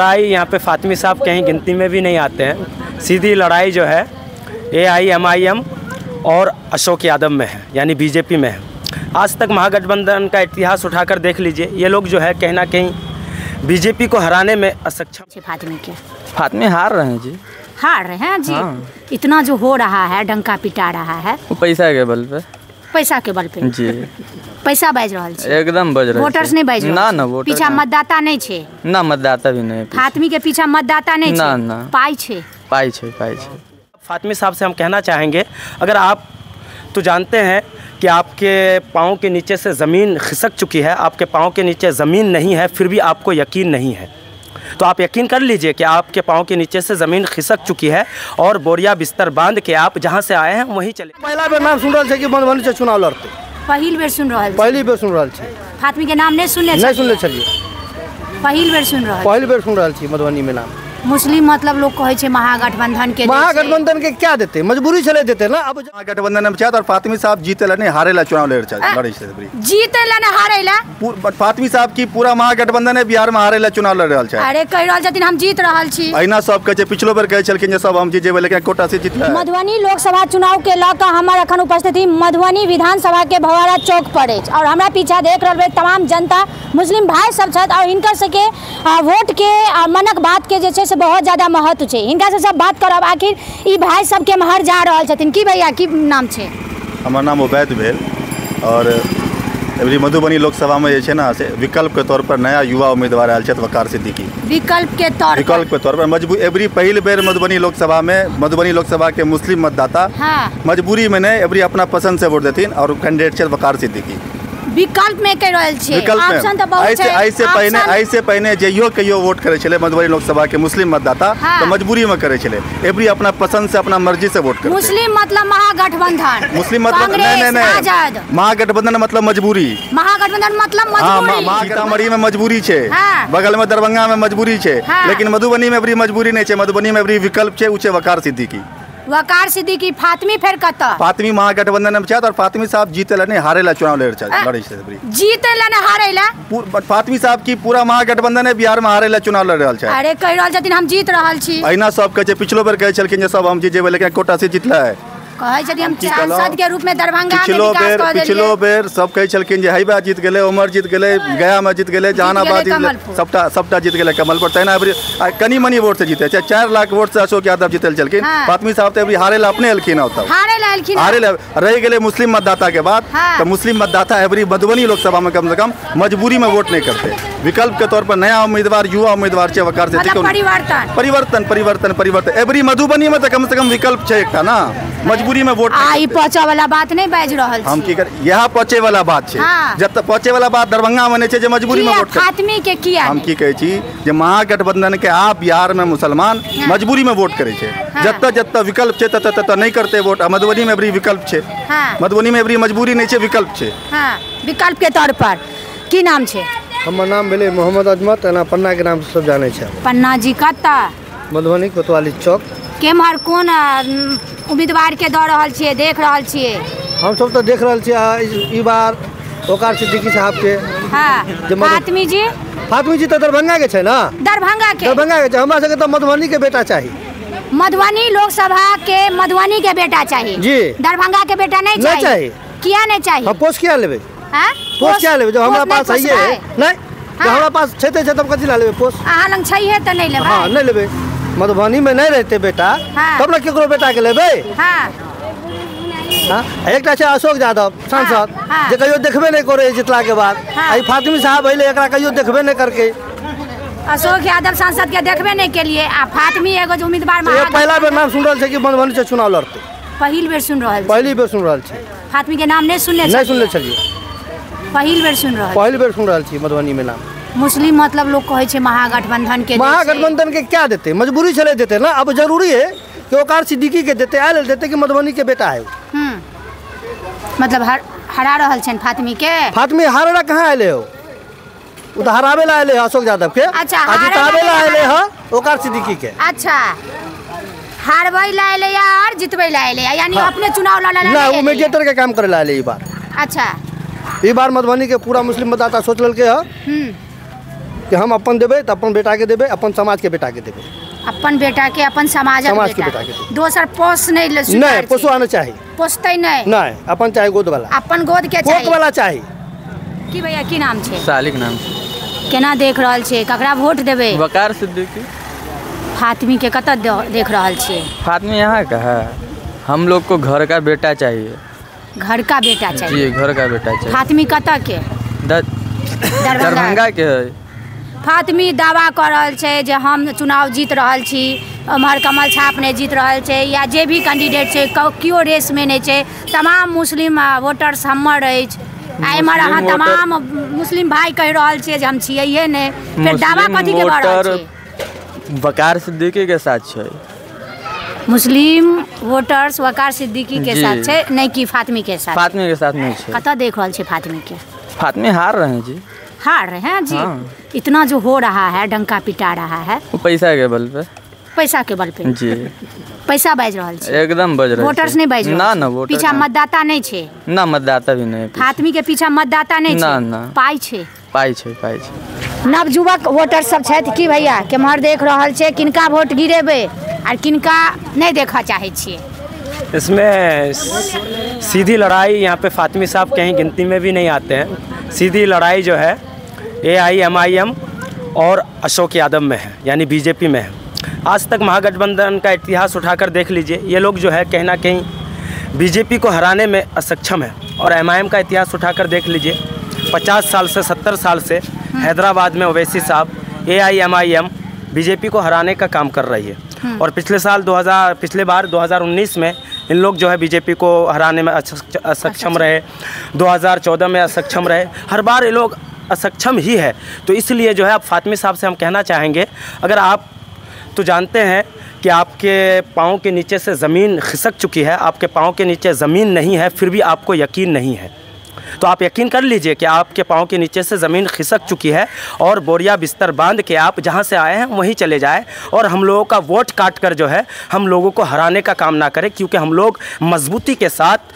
लड़ाई यहाँ पे फातिमी साहब कहीं गिनती में भी नहीं आते हैं। सीधी लड़ाई जो है AIMIM और अशोक यादव में है, यानी बीजेपी में है। आज तक महागठबंधन का इतिहास उठाकर देख लीजिए, ये लोग जो है कहीं ना कहीं बीजेपी को हराने में असक्षम। फातिमी हार रहे हैं जी, हार रहे हैं जी। हाँ। इतना जो हो रहा है, डंका पिटा रहा है, वो पैसा के बल पे, पैसा के बल पे जी पैसा बाज रहल छै, एकदम बज रहे वोटर्स नहीं बाज ना ना वोटर पीछा मतदाता नहीं छे, ना मतदाता भी नहीं, फातिमी के पीछा मतदाता नहीं ना छे, ना पाई छे, पाई छे पाई छे। फातिमी साहब से हम कहना चाहेंगे, अगर आप तो जानते हैं कि आपके पाँव के नीचे से ज़मीन खिसक चुकी है, आपके पाँव के नीचे ज़मीन नहीं है, फिर भी आपको यकीन नहीं है, तो आप यकीन कर लीजिए कि आपके पाँव के नीचे से ज़मीन खिसक चुकी है और बोरिया बिस्तर बांध के आप जहाँ से आए हैं वहीं चले। पहला बेर नाम सुन रहा है कि मधुबनी से चुनाव लड़ते, पहिल बेर सुन रहल छी। पहली बेर सुन रहा है। फातिमी के नाम नहीं सुनले छलिए, पहिल बेर सुन रहल, पहली बेर सुन रहा है मधुबनी में नाम। मुस्लिम मतलब लोग कहे छे महागठबंधन के, महागठबंधन के क्या देते, मजबूरी चले देते ना। अब महागठबंधन में चाहत और फातिमी साहब जीते नहीं हारे ला चुनाव लड़े जीते ला ना हारे ला। फातिमी साहब की पूरा महागठबंधन है बिहार में हारे ला चुनाव लड़ रहा है। अरे कह रहल छथिन हम जीत रहल छी, अहिना सब कहे पिछलो बेर कहे छलखिन जे सब हम जीत जेबै, लेकिन कोटा से जीतला। मधुबनी लोकसभा चुनाव के लऽ कऽ हमर अखन उपस्थिति मधुबनी विधानसभा के भवारा चौक पर अछि और हमरा पीछा देख रहल तमाम जनता मुस्लिम भाई सब छथि और हिनकर सबके वोट के मनक बात के जे छै से बहुत ज्यादा महत्व छै। हिनका से सब बात करब, आखिर ई भाई सबके महर जा रहल छथिन। की भैया की नाम छै? हमर नाम उबैद भेल और एवरी मधुबनी लोकसभा में जे ना से विकल्प के तौर पर नया युवा उम्मीदवार आयल छथि वकार सिद्दीकी। विकल्प के तौर पर एवरी पहिल बेर मधुबनी लोकसभा के मुस्लिम मतदाता हाँ। मजबूरी में नहीं एवरी अपना पसंद से वोट देथिन और कैंडिडेट छथि वकार सिद्दीकी। विकल्प में कह रहल छी, ऑप्शन तो बहुत छै। ऐसे पहले जइयो कहियो वोट करे छले मधुबनी लोकसभा के मुस्लिम मतदाता हाँ। तो मजबूरी में करे छले, एवरी अपना पसंद से अपना मर्जी से वोट करे। मुस्लिम मतलब महागठबंधन, मुस्लिम मतलब नहीं महागठबंधन मतलब मजबूरी, महागठबंधन मतलब मजबूरी। सीतामढ़ी में मजबूरी छे, बगल में दरभंगा में मजबूरी छे, लेकिन मधुबनी में एवरी मजबूरी नहीं छे। मधुबनी में एवरी विकल्प छे, उ छे वकार सिद्दीकी। वकार सिद्दीकी। फातिमी फिर कत? फातिमी महागठबंधन में चाहत और फातिमी साहब जीते ला नहीं हारे ला चुनाव लड़े जीते ला ना हारे ला। फातिमी साहब की पूरा महागठबंधन है बिहार में हारे ला चुनाव लड़ रहा है। अरे कह रहल छथिन हम जीत रहल छी, अहिना सब कहे पिछलो बेर कहे छलखिन जे सब हम जीत जेबै, लेकिन कोटा से जीतला है। कहे छथि हम सांसद के रूप में दरभंगा में विकास कर देलिए। पिछलो बेर सब कहे छलखिन जे हैबा जीत गेले, उमर जीत गेले, गया में जीत गेले, जहानाबाद जीत गेले, सबटा जीत गेले कमल पर। तैना कनी मनी वोट से जीते, 4 लाख वोट से अशोक यादव जीतल छलखिन। फातिमी साहब तो हारे ला अपने एलखिन, हारे ला रह गेले मुस्लिम मतदाता के बाद। तो मुस्लिम मतदाता एवरी मधुबनी लोकसभा में कम से कम मजबूरी में वोट नहीं करते। विकल्प के तौर पर नया उम्मीदवार युवा उम्मीदवार छे वकार से परिवर्तन एवरी मधुबनी में तो कम से कम विकल्प छे एकटा ना, मजबूरी में वोट पहुंचे वाला बात नहीं बाज रहल छी। हम की कर यह पहुंचे वाला बात छे, जब तक पहुंचे वाला बात दरभंगा में नहीं छे जे मजबूरी में वोट फातिमी के किया। हम की कहे छी जे महागठबंधन के आप बिहार में मुसलमान मजबूरी में वोट करे छे, जत्ता विकल्प छे तत्ता नहीं करते वोट। मधुबनी में एवरी विकल्प छे, मधुबनी में एवरी मजबूरी नहीं छे, विकल्प छे। विकल्प के तौर पर की नाम छे? हमर नाम भेले मोहम्मद अजमत, एना पन्ना के नाम से सब जाने छे। पन्ना जी कत्ता? मधुबनी कोतवाली चौक। केमहर कोन उम्मीदवार के दऽ रहल छियै, देख रहल छियै? हम सब तो देख रहल छियै ई बार वकार सिद्दीकी साहब के। हां फातिमी जी तो दरभंगा के छे ना, दरभंगा के छे। हमरा सके तो मधुबनी के बेटा चाहिए, मधुबनी लोकसभा के मधुबनी के बेटा चाहिए जी, दरभंगा के बेटा नहीं चाहिए। किया नहीं चाहिए? हम पोस्ट किया लेबे? पोस्ट क्या लेबे? जो हमरा पास है नहीं, जो हमरा पास छते तब कथि ला लेबे पोस्ट? अहाँ लंग छैहे त नहीं लेबे? हां नहीं लेबे। मधुबनी में नहीं रहते बेटा तब ना केकरो बेटा के लेबे। एकटा छै अशोक यादव सांसद, जे कहियो देखबे नहीं करे जितला के बाद। आई फातिमी साहब अइले, एकरा कहियो देखबे नहीं करके। अशोक यादव सांसद के देखबे नहीं के लिए आ फातिमी एगो उम्मीदवार में पहला बेर नाम सुन रहल छै कि मधुबनी से चुनाव लड़ते, पहिल बेर सुन रहल, पहली बेर सुन रहल छै। फातिमी के नाम नहीं सुनले छलिए, पहिल बेर सुन रहल छी मधुबनी में नाम। मुस्लिम मतलब लोग कहे छे महागठबंधन के क्या देते, मजबूरी चले देते ना। अब जरूरी है कि वकार सिद्दीकी के देते, आयल देते कि मधुबनी के बेटा है। मतलब हरा रहल छन फातिमी के। फातिमी हारेला कहाँ आले हो? उधर हरावे ला आले अशोक यादव के। अच्छा, जितावे ला आले ह वकार सिद्दीकी के। अच्छा, हारवे ला आले यार जितवे ला आले, यानी अपने चुनाव लड़ा ना, वो मीडिएटर के काम करे ला आले ई बार। अच्छा, ई बार मधुबनी के पूरा मुस्लिम मतदाता सोच ललके ह कि हम अपन देबे तो अपन बेटा के देबे, अपन समाज के बेटा के देबे, अपन बेटा के अपन समाज के बेटा के दोसर पोस नहीं पोसवा नहीं चाहिए, पोसते नहीं अपन चाहे गोद वाला, अपन गोद के चाहिए, वाला चाहिए। की भैया की नाम छे? सालिक नाम छे। केना देख रहल छे, ककरा वोट देबे? वकार सिद्दीकी। फातिमी के कत देख रहल छे? फातिमी यहाँ का है, हम लोग को घर का बेटा चाहिए। घर का बेटा चाहिए? जी घर का बेटा चाहिए। फातिमी कत के? दरभंगा के है। फातिमी दावा कर रहल छे जे हम चुनाव जीत रहल छी, हमर कमल छाप नहीं जीत रहल छे, या जे भी कैंडिडेट छे कियो रेस में नहीं छे, तमाम मुस्लिम वोटर्स हमर अछि। एमहर अहाँ तमाम मुस्लिम भाई कह रहल छे जे हम छियै नहीं, फिर दावा कथी के कर रहल छे? वकार सिद्दीकी के साथ छे। मुस्लिम वोटर्स वकार सिद्दीकी के साथ छे, नहीं कि फातिमी के साथ? फातिमी के साथ नहीं छे। कत देख रहल छे फातिमी के? फातिमी हार रहे हैं जी। हार रहे हैं जी? हाँ। इतना जो हो रहा है, डंका पिटा रहा है, वो पैसा के बल पे। पैसा के बल पे जी। पैसा बाज रहल छे? एकदम बज रहल छे। वोटर्स नहीं बाज रहल? ना वोटर पीछा मतदाता नहीं छे? ना मतदाता भी नहीं। फातिमी के पीछा मतदाता नहीं छे? ना पाई छे? पाई छे। नवयुवक वोटर सब छथि की भैया, केम्हर देख रहल छे, किनका वोट गिरेबे और किनका नहीं देखा चाहे छिए? इसमें सीधी लड़ाई यहाँ पे फातिमी साहब कहीं गिनती में भी नहीं आते हैं। सीधी लड़ाई जो है AIMIM और अशोक यादव में है, यानी बीजेपी में है। आज तक महागठबंधन का इतिहास उठाकर देख लीजिए, ये लोग जो है कहीं ना कहीं बीजेपी को हराने में असक्षम है। और MIM का इतिहास उठाकर देख लीजिए, 50 साल से 70 साल से हैदराबाद में ओवैसी साहब AIMIM बीजेपी को हराने का काम कर रही है। और पिछले बार 2019 में इन लोग जो है बीजेपी को हराने में असक्षम रहे, 2014 में असक्षम रहे, हर बार ये लोग असक्षम ही है। तो इसलिए जो है अब फातिमी साहब से हम कहना चाहेंगे, अगर आप तो जानते हैं कि आपके पाँव के नीचे से ज़मीन खिसक चुकी है, आपके पाँव के नीचे ज़मीन नहीं है, फिर भी आपको यकीन नहीं है, तो आप यकीन कर लीजिए कि आपके पाँव के नीचे से ज़मीन खिसक चुकी है और बोरिया बिस्तर बांध के आप जहाँ से आए हैं वहीं चले जाएं और हम लोगों का वोट काट कर जो है हम लोगों को हराने का काम ना करें, क्योंकि हम लोग मजबूती के साथ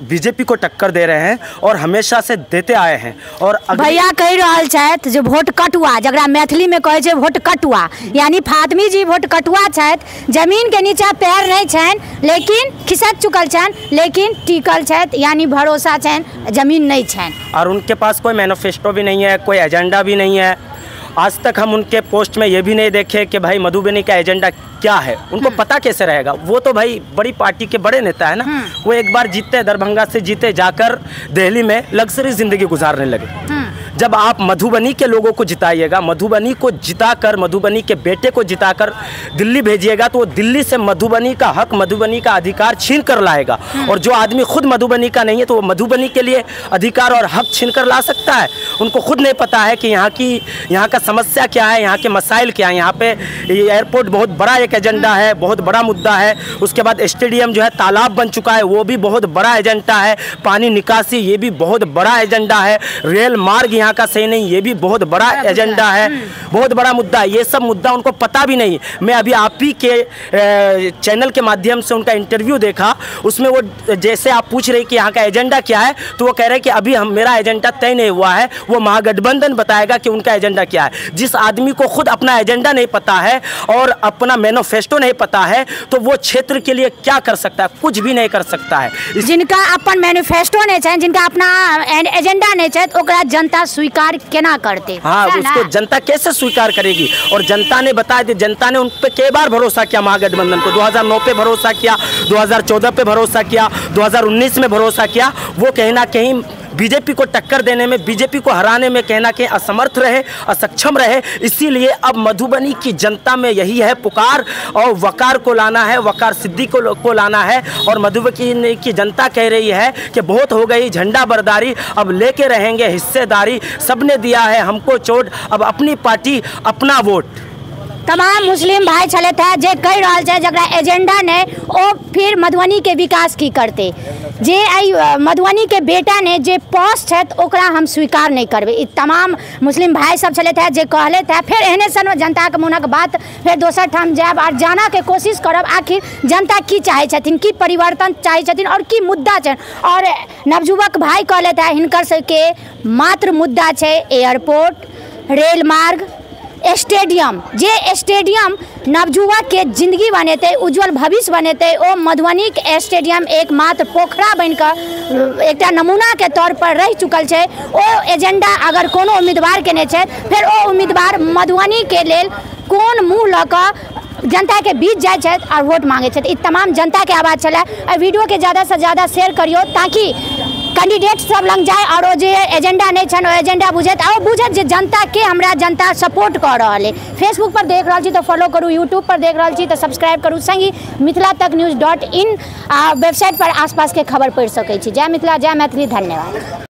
बीजेपी को टक्कर दे रहे हैं और हमेशा से देते आए हैं। और भैया कह रहल छथि जे वोट कटुआ, जकरा मैथिली में कहे छै वोट कटुआ, यानी फातिमी जी वोट कटुआ छथि, जमीन के नीचा पैर नहीं छनि लेकिन खिसक चुकल छनि, लेकिन टिकल छथि, यानी भरोसा छनि, जमीन नहीं छनि। और उनके पास कोई मैनिफेस्टो भी नहीं है, कोई एजेंडा भी नहीं है। आज तक हम उनके पोस्ट में ये भी नहीं देखे कि भाई मधुबनी का एजेंडा क्या है, उनको पता कैसे रहेगा? वो तो भाई बड़ी पार्टी के बड़े नेता है ना, वो एक बार जीते, दरभंगा से जीते, जाकर दिल्ली में लग्जरी ज़िंदगी गुजारने लगे। जब आप मधुबनी के लोगों को जिताइएगा, मधुबनी को जिताकर, मधुबनी के बेटे को जिताकर दिल्ली भेजिएगा, तो वो दिल्ली से मधुबनी का हक, मधुबनी का अधिकार छीन कर लाएगा। और जो आदमी खुद मधुबनी का नहीं है तो वो मधुबनी के लिए अधिकार और हक छीन कर ला सकता है? उनको खुद नहीं पता है कि यहाँ का समस्या क्या है, यहाँ के मसाइल क्या है। यहाँ पे एयरपोर्ट बहुत बड़ा एक एजेंडा है, बहुत बड़ा मुद्दा है। उसके बाद स्टेडियम जो है तालाब बन चुका है, वो भी बहुत बड़ा एजेंडा है। पानी निकासी, ये भी बहुत बड़ा एजेंडा है। रेल मार्ग यहाँ का सही नहीं, ये भी बहुत बड़ा एजेंडा है, बहुत बड़ा मुद्दा है। ये सब मुद्दा उनको पता भी नहीं। मैं अभी आप ही के चैनल के माध्यम से उनका इंटरव्यू देखा, उसमें वो जैसे आप पूछ रहे कि यहाँ का एजेंडा क्या है, तो वो कह रहे हैं कि अभी मेरा एजेंडा तय नहीं हुआ है, वो महागठबंधन बताएगा कि उनका एजेंडा क्या है। जिस आदमी को खुद अपना एजेंडा नहीं पता है और अपना मैनिफेस्टो नहीं पता है, तो वो क्षेत्र के लिए क्या कर सकता है? कुछ भी नहीं कर सकता है। जिनका अपन मैनिफेस्टो नहीं है, जिनका अपना एजेंडा नहीं है, ओकरा जनता स्वीकार केना करते? हाँ, उसको जनता कैसे स्वीकार करेगी? और जनता ने बताया कि जनता ने उन पे कई बार भरोसा किया, महागठबंधन को 2009 पे भरोसा किया, 2014 पे भरोसा किया, 2019 में भरोसा किया। वो कहीं ना कहीं बीजेपी को टक्कर देने में, बीजेपी को हराने में कहीं ना कहीं असमर्थ रहे, असक्षम रहे। इसीलिए अब मधुबनी की जनता में यही है पुकार, और वकार को लाना है, वकार सिद्दीकी को लाना है। और मधुबनी की जनता कह रही है कि बहुत हो गई झंडा बरदारी, अब लेके रहेंगे हिस्सेदारी। सबने दिया है हमको चोट, अब अपनी पार्टी, अपना वोट। तमाम मुस्लिम भाई चले थे जे कह रहा है जरा एजेंडा ने ओ फिर मधुबनी के विकास की करते, जे आई मधुबनी के बेटा ने जे पोस्ट है ओकरा हम स्वीकार नहीं करबे। तमाम मुस्लिम भाई सब चले थे जे कहले थे, फिर एहने सन जनता के मुनक बात फिर दोसर ठाम जाब और जाना के कोशिश करब आखिर जनता की चाहे छथिन, की परिवर्तन चाहे छथिन और की मुद्दा छै। और नवयुवक भाई कहले थे हिनकर सबके मात्र मुद्दा छै एयरपोर्ट, रेल मार्ग, स्टेडियम, जे स्टेडियम नवजुवक के जिंदगी बनेते, उज्जवल भविष्य बनेते, ओ मधुबनी के स्टेडियम एकमात्र पोखरा बनकर एक नमूना के तौर पर रह चुकल है। ओ एजेंडा अगर कोनो उम्मीदवार के नहीं है, फिर ओ उम्मीदवार मधुबनी के लेल कौन मुँह लऽ कऽ जनता के बीच जाए और वोट मांगे छे। तमाम जनता के आवाज़ चला। वीडियो के ज़्यादा से ज़्यादा शेयर करियो ताकि कैंडिडेट सब लग जाए और वो जे एजेंडा नहीं छन, एजेंडा बुझत और बुझत जे जनता के हमरा जनता सपोर्ट कर रहा है। फेसबुक पर देख रहा छी तो फॉलो करूँ, यूट्यूब पर देख रहा छी तो सब्सक्राइब करूँ, संगी मिथिलातकन्यूज.in वेबसाइट पर आसपास के खबर पढ़ सकै छी। जय मिथिला, जय मैथिली, धन्यवाद।